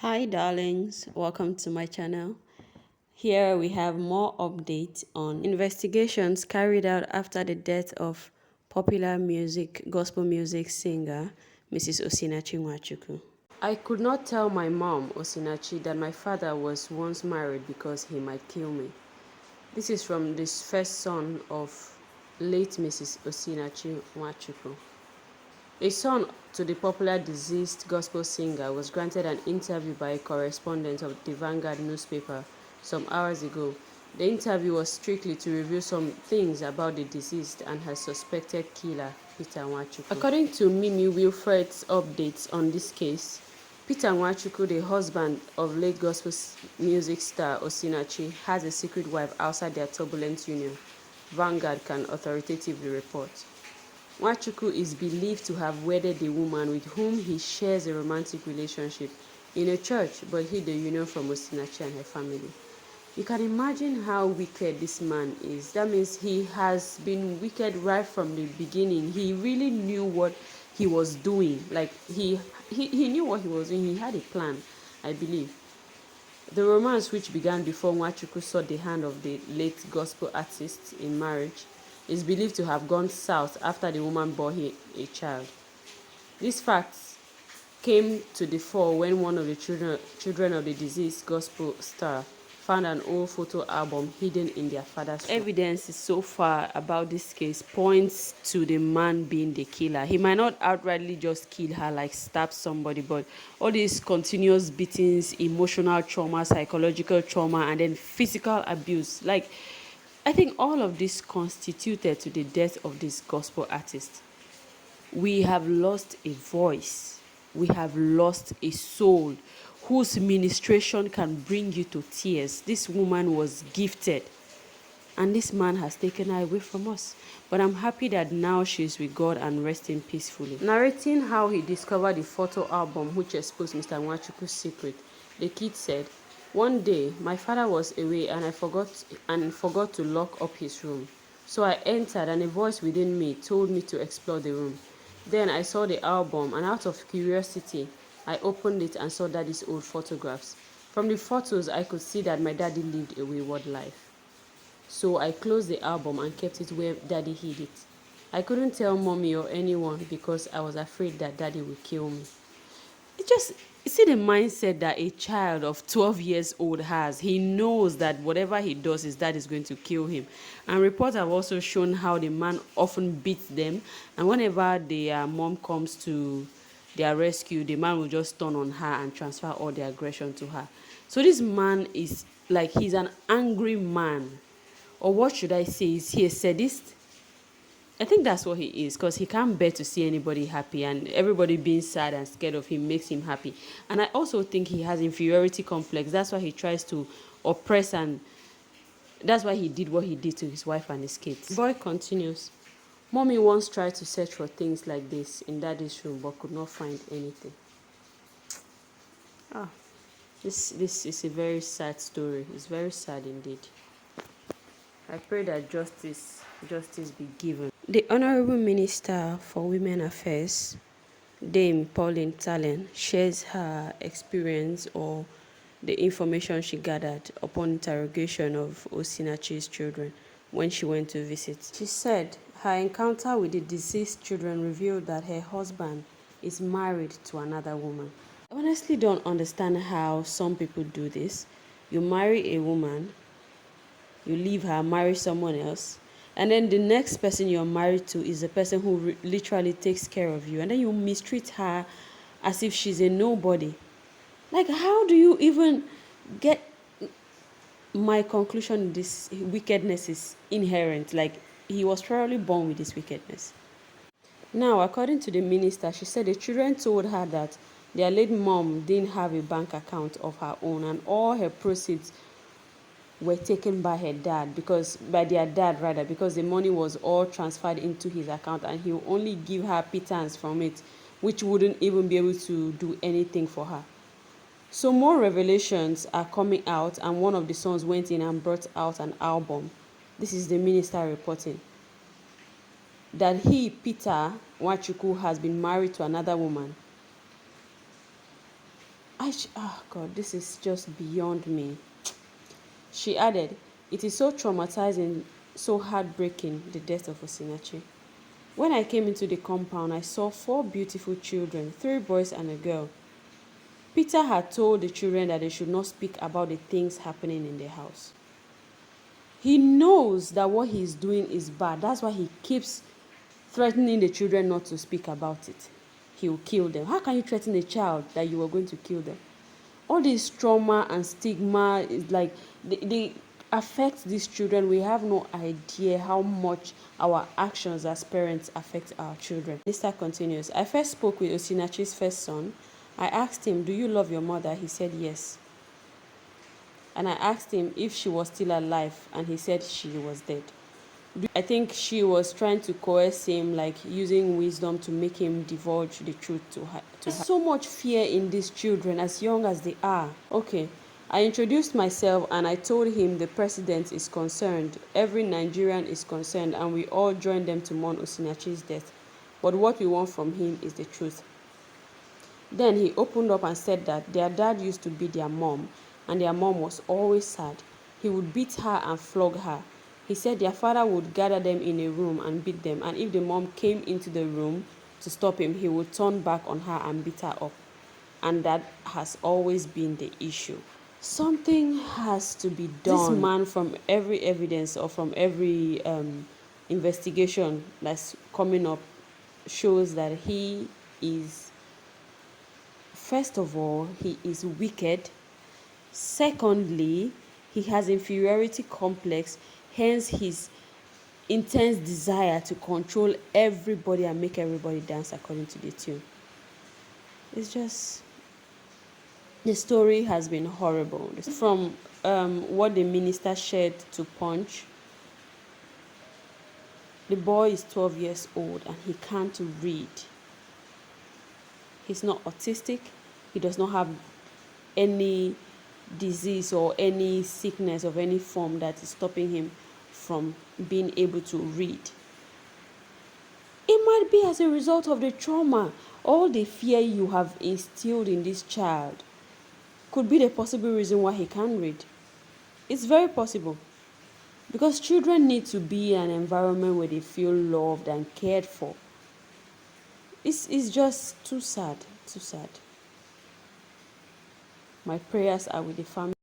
Hi darlings, welcome to my channel. Here we have more updates on investigations carried out after the death of popular gospel music singer Mrs. Osinachi Nwachuckwu. I could not tell my mom, Osinachi, that my father was once married because he might kill me. This is from the first son of late Mrs. Osinachi Nwachuckwu. A son to the popular deceased gospel singer was granted an interview by a correspondent of the Vanguard newspaper some hours ago. The interview was strictly to reveal some things about the deceased and her suspected killer, Peter Nwachuckwu. According to Mimi Wilfred's updates on this case, Peter Nwachuckwu, the husband of late gospel music star Osinachi, has a secret wife outside their turbulent union, Vanguard can authoritatively report. Nwachuckwu is believed to have wedded a woman with whom he shares a romantic relationship in a church, but hid the union from Osinachi and her family. You can imagine how wicked this man is. That means he has been wicked right from the beginning. He really knew what he was doing. Like he knew what he was doing. He had a plan, I believe. The romance, which began before Nwachuckwu sought the hand of the late gospel artist in marriage, is believed to have gone south after the woman bore him a child. These facts came to the fore when one of the children of the deceased gospel star found an old photo album hidden in their father's room. Evidence so far about this case points to the man being the killer. He might not outrightly just kill her, like stab somebody, but all these continuous beatings, emotional trauma, psychological trauma, and then physical abuse, like I think all of this constituted to the death of this gospel artist. We have lost a voice. We have lost a soul whose ministration can bring you to tears. This woman was gifted, and this man has taken her away from us. But I'm happy that now she's with God and resting peacefully. Narrating how he discovered the photo album which exposed Mr. Nwachukwu's secret, the kid said, "One day, my father was away and I forgot to lock up his room. So I entered and a voice within me told me to explore the room. Then I saw the album and out of curiosity, I opened it and saw daddy's old photographs. From the photos, I could see that my daddy lived a wayward life. So I closed the album and kept it where daddy hid it. I couldn't tell mommy or anyone because I was afraid that daddy would kill me." It just, you see the mindset that a child of 12 years old has. He knows that whatever he does, his dad is going to kill him. And reports have also shown how the man often beats them. And whenever their mom comes to their rescue, the man will just turn on her and transfer all the aggression to her. So this man is like, he's an angry man. Or what should I say? Is he a sadist? I think that's what he is, because he can't bear to see anybody happy, and everybody being sad and scared of him makes him happy. And I also think he has inferiority complex. That's why he tries to oppress, and that's why he did what he did to his wife and his kids. Boy continues, "Mommy once tried to search for things like this in daddy's room but could not find anything." This is a very sad story. It's very sad indeed. I pray that justice be given. The Honorable Minister for Women Affairs, Dane Pauline Tellen, shares her experience or the information she gathered upon interrogation of Osinachi's children when she went to visit. She said her encounter with the deceased children revealed that her husband is married to another woman. I honestly don't understand how some people do this. You marry a woman, you leave her, marry someone else, and then the next person you're married to is the person who literally takes care of you, and then you mistreat her as if she's a nobody. Like, how do you even get? My conclusion, this wickedness is inherent. Like, he was probably born with this wickedness. Now, according to the minister, she said the children told her that their late mom didn't have a bank account of her own, and all her proceeds were taken by their dad because the money was all transferred into his account, and he will only give her pittance from it, which wouldn't even be able to do anything for her. So more revelations are coming out, and one of the sons went in and brought out an album. This is the minister reporting that he, Peter Nwachuckwu, has been married to another woman. God, this is just beyond me. She added, "It is so traumatizing, so heartbreaking, the death of Osinachi. When I came into the compound, I saw 4 beautiful children, 3 boys and a girl. Peter had told the children that they should not speak about the things happening in the house. He knows that what he's doing is bad. That's why he keeps threatening the children not to speak about it. He will kill them. How can you threaten a child that you are going to kill them? All this trauma and stigma is like they affect these children. We have no idea how much our actions as parents affect our children." Lisa continues, "I first spoke with Osinachi's first son. I asked him, 'Do you love your mother?' He said yes. And I asked him if she was still alive, and he said she was dead. I think she was trying to coerce him, like using wisdom to make him divulge the truth to her. There's so much fear in these children as young as they are. Okay, I introduced myself and I told him the president is concerned, every Nigerian is concerned, and we all joined them to mourn Osinachi's death. But what we want from him is the truth. Then he opened up and said that their dad used to beat their mom, and their mom was always sad. He would beat her and flog her. He said their father would gather them in a room and beat them, and if the mom came into the room to stop him, he would turn back on her and beat her up. And that has always been the issue. Something has to be done." This man, from every evidence or from every investigation that's coming up, shows that he is, first of all, he is wicked. Secondly, he has inferiority complex, hence his intense desire to control everybody and make everybody dance according to the tune. It's just, the story has been horrible. From what the minister shared to Punch, the boy is 12 years old and he can't read. He's not autistic. He does not have any disease or any sickness of any form that is stopping him from being able to read. It might be as a result of the trauma. All the fear you have instilled in this child could be the possible reason why he can't read. It's very possible. Because children need to be in an environment where they feel loved and cared for. It's just too sad, too sad. My prayers are with the family.